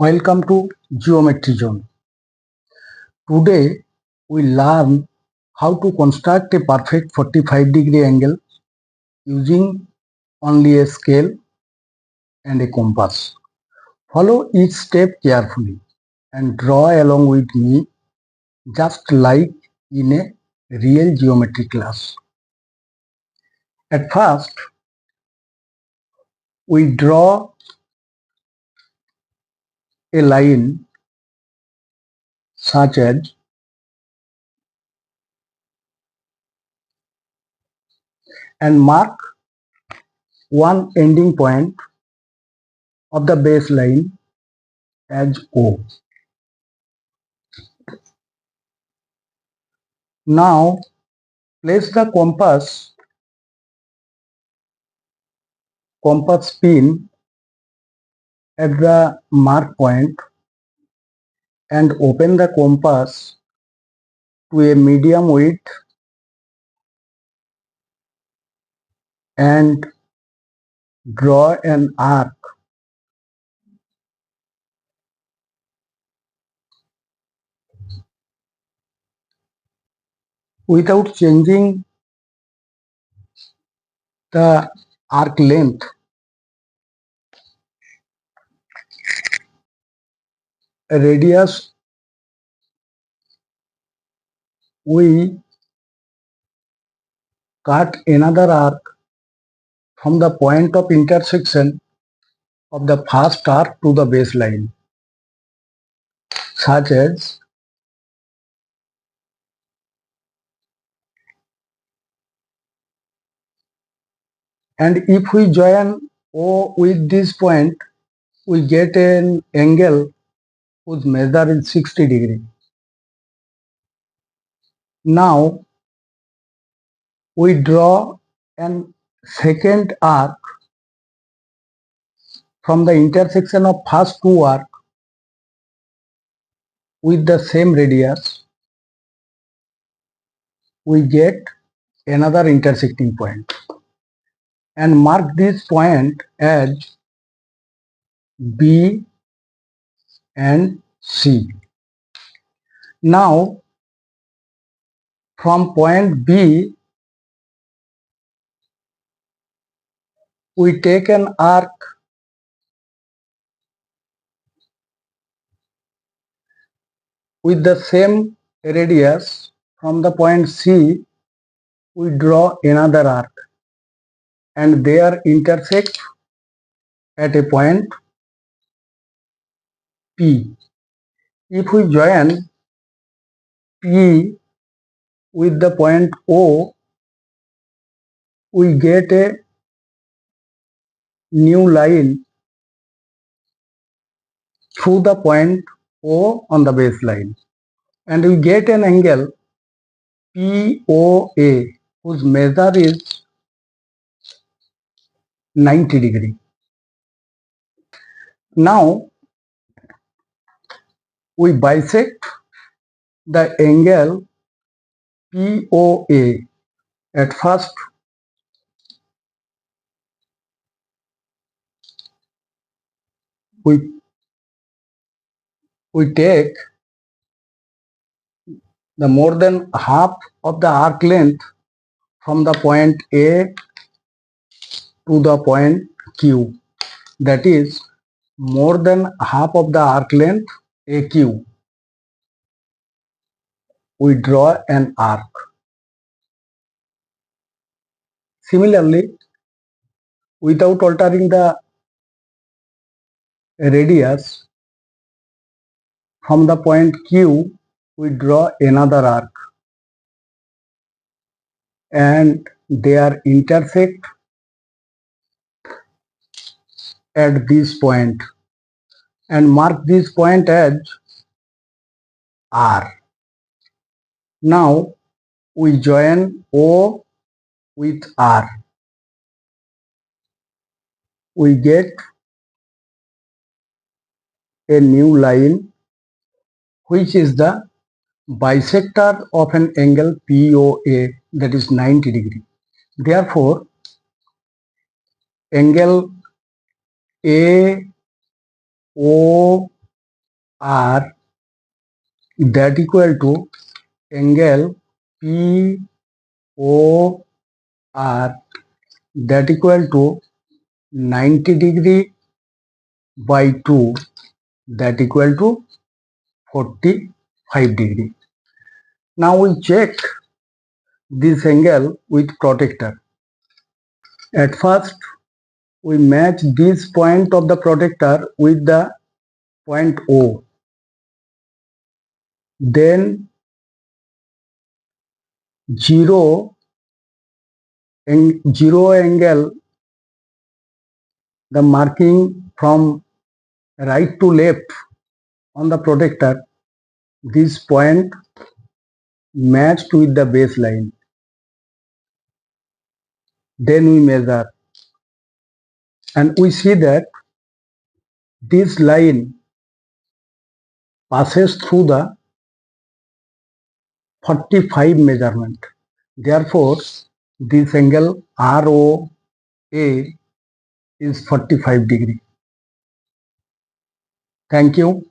Welcome to Geometry Zone. Today we learn how to construct a perfect 45-degree angle using only a scale and a compass. Follow each step carefully and draw along with me just like in a real geometry class. At first, we draw a line such as and mark one ending point of the baseline as O. Now place the compass pin at the mark point and open the compass to a medium width and draw an arc without changing the arc length. A radius we cut another arc from the point of intersection of the first arc to the baseline, such as and if we join O with this point, we get an angle whose measure is 60 degree. Now we draw an second arc from the intersection of first two arcs with the same radius. We get another intersecting point and mark this point as B and C. Now from point B we take an arc with the same radius. From the point C we draw another arc and they are intersect at a point P. If we join P with the point O, we get a new line through the point O on the baseline and we get an angle POA whose measure is 90 degree. Now we bisect the angle POA. At first we take the more than half of the arc length from the point A to the point Q, that is more than half of the arc length AQ. We draw an arc. Similarly, without altering the radius, from the point Q we draw another arc and they are intersect at this point and mark this point as R. Now we join O with R. We get a new line which is the bisector of an angle POA, that is 90 degree. Therefore, angle AOA R that equal to angle POR that equal to 90 degree by 2 that equal to 45 degree. Now we check this angle with protractor. At first we match this point of the protractor with the point O. Then zero angle, the marking from right to left on the protractor, this point matched with the baseline. Then we measure and we see that this line passes through the 45 measurement. Therefore, this angle ROA is 45 degree. Thank you.